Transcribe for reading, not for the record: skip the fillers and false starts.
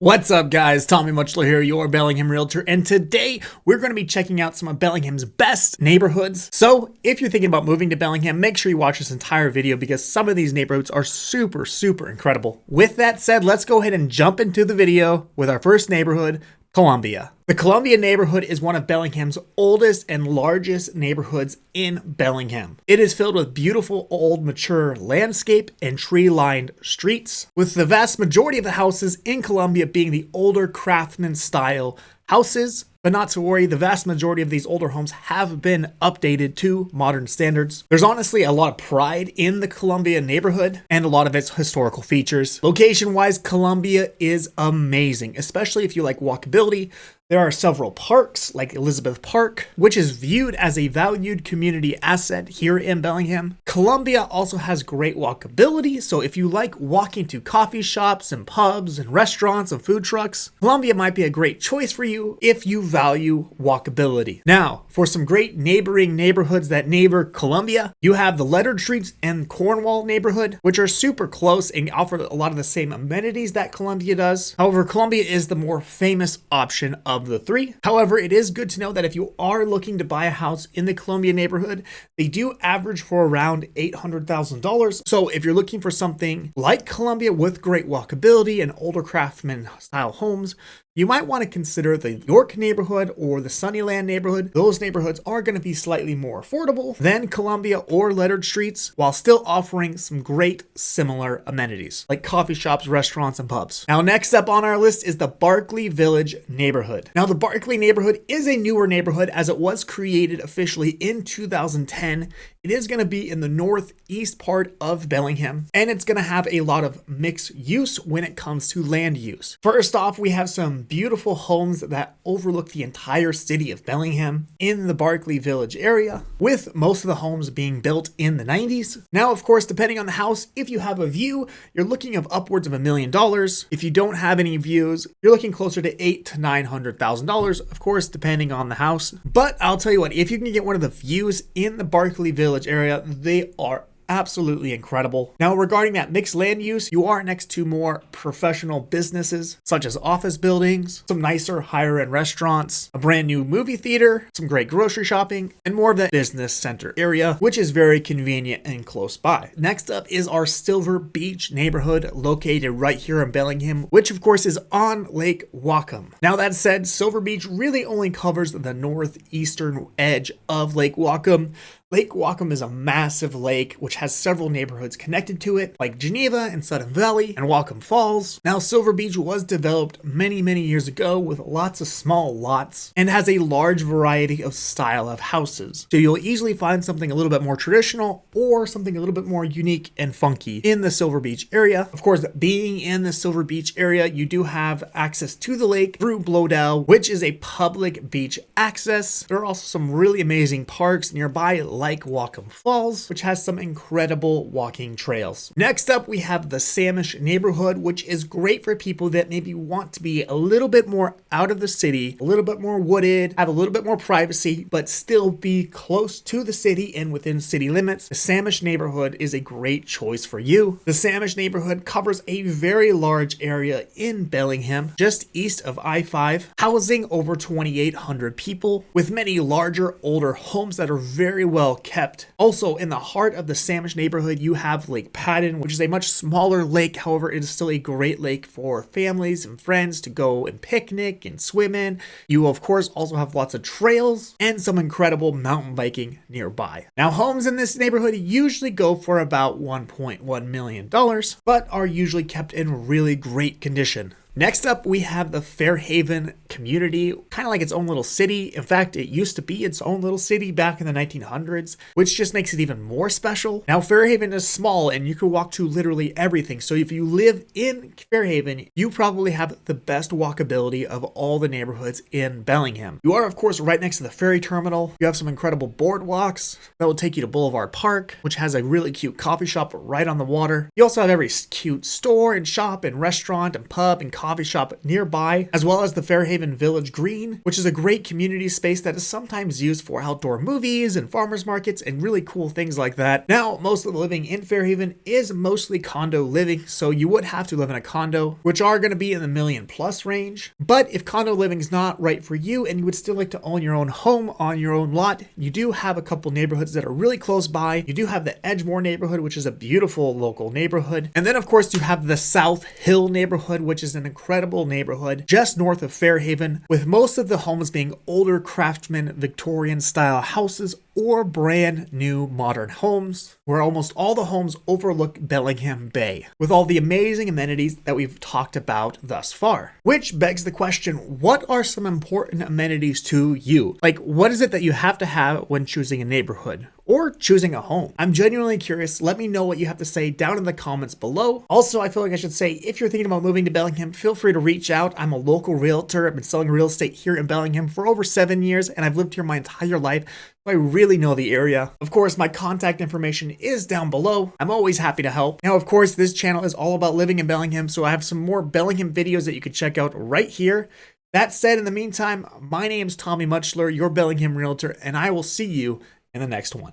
What's up, guys? Tommy Mutchler here, your Bellingham Realtor, and today we're going to be checking out some of Bellingham's best neighborhoods. So if you're thinking about moving to Bellingham, make sure you watch this entire video because some of these neighborhoods are super incredible. With that said, let's go ahead and jump into the video with our first neighborhood, Columbia. The Columbia neighborhood is one of Bellingham's oldest and largest neighborhoods in Bellingham. It is filled with beautiful old mature landscape and tree-lined streets, with the vast majority of the houses in Columbia being the older craftsman style houses. But not to worry, the vast majority of these older homes have been updated to modern standards. There's honestly a lot of pride in the Columbia neighborhood and a lot of its historical features. Location-wise, Columbia is amazing, especially if you like walkability. There are several parks, like Elizabeth Park, which is viewed as a valued community asset here in Bellingham. Columbia also has great walkability, so if you like walking to coffee shops and pubs and restaurants and food trucks, Columbia might be a great choice for you if you value walkability. Now, for some great neighboring neighborhoods that neighbor Columbia, you have the Lettered Streets and Cornwall neighborhood, which are super close and offer a lot of the same amenities that Columbia does. However, Columbia is the more famous option of the three. However, it is good to know that if you are looking to buy a house in the Columbia neighborhood, they do average for around $800,000. So if you're looking for something like Columbia with great walkability and older craftsman style homes, you might want to consider the York neighborhood or the Sunnyland neighborhood. Those neighborhoods are going to be slightly more affordable than Columbia or Lettered Streets, while still offering some great similar amenities like coffee shops, restaurants, and pubs. Now, next up on our list is the Barkley Village neighborhood. Now, the Barkley neighborhood is a newer neighborhood as it was created officially in 2010. It is going to be in the northeast part of Bellingham, and it's going to have a lot of mixed use when it comes to land use. First off, we have some beautiful homes that overlook the entire city of Bellingham in the Barkley Village area, with most of the homes being built in the 90s. Now, of course, depending on the house, if you have a view, you're looking of upwards of $1 million. If you don't have any views, you're looking closer to $800,000 to $900,000, of course, depending on the house. But I'll tell you what, if you can get one of the views in the Barkley Village area, they are absolutely incredible. Now, regarding that mixed land use, you are next to more professional businesses such as office buildings, some nicer higher end restaurants, a brand new movie theater, some great grocery shopping, and more of that business center area, which is very convenient and close by. Next up is our Silver Beach neighborhood, located right here in Bellingham, which of course is on Lake Whatcom. Now, that said, Silver Beach really only covers the northeastern edge of Lake Whatcom. Lake Whatcom is a massive lake which has several neighborhoods connected to it, like Geneva and Sudden Valley and Whatcom Falls. Now, Silver Beach was developed many years ago with lots of small lots and has a large variety of style of houses. So you'll easily find something a little bit more traditional or something a little bit more unique and funky in the Silver Beach area. Of course, being in the Silver Beach area, you do have access to the lake through Blowdell, which is a public beach access. There are also some really amazing parks nearby, like Whatcom Falls, which has some incredible walking trails. Next up, we have the Samish neighborhood, which is great for people that maybe want to be a little bit more out of the city, a little bit more wooded, have a little bit more privacy, but still be close to the city and within city limits. The Samish neighborhood is a great choice for you. The Samish neighborhood covers a very large area in Bellingham, just east of I-5, housing over 2,800 people, with many larger, older homes that are very well kept. Also, in the heart of the Samish neighborhood, you have Lake Paddon, which is a much smaller lake. However, it is still a great lake for families and friends to go and picnic and swim in. You, of course, also have lots of trails and some incredible mountain biking nearby. Now, homes in this neighborhood usually go for about $1.1 million, but are usually kept in really great condition. Next up, we have the Fairhaven community, kind of like its own little city. In fact, it used to be its own little city back in the 1900s, which just makes it even more special. Now, Fairhaven is small and you can walk to literally everything. So if you live in Fairhaven, you probably have the best walkability of all the neighborhoods in Bellingham. You are, of course, right next to the ferry terminal. You have some incredible boardwalks that will take you to Boulevard Park, which has a really cute coffee shop right on the water. You also have every cute store and shop and restaurant and pub and coffee shop nearby, as well as the Fairhaven Village Green, which is a great community space that is sometimes used for outdoor movies and farmers markets and really cool things like that. Now, most of the living in Fairhaven is mostly condo living, so you would have to live in a condo, which are going to be in the $1 million+ range. But if condo living is not right for you and you would still like to own your own home on your own lot, you do have a couple neighborhoods that are really close by. You do have the Edgemore neighborhood, which is a beautiful local neighborhood. And then of course you have the South Hill neighborhood, which is an incredible neighborhood just north of Fairhaven, with most of the homes being older craftsman Victorian style houses or brand new modern homes, where almost all the homes overlook Bellingham Bay, with all the amazing amenities that we've talked about thus far. Which begs the question, what are some important amenities to you? Like, what is it that you have to have when choosing a neighborhood or choosing a home? I'm genuinely curious. Let me know what you have to say down in the comments below. Also, I feel like I should say, if you're thinking about moving to Bellingham, feel free to reach out. I'm a local realtor. I've been selling real estate here in Bellingham for over 7 years, and I've lived here my entire life. I really know the area. Of course, my contact information is down below. I'm always happy to help. Now, of course, this channel is all about living in Bellingham, so I have some more Bellingham videos that you can check out right here. That said, in the meantime, my name's Tommy Mutchler, your Bellingham Realtor, and I will see you in the next one.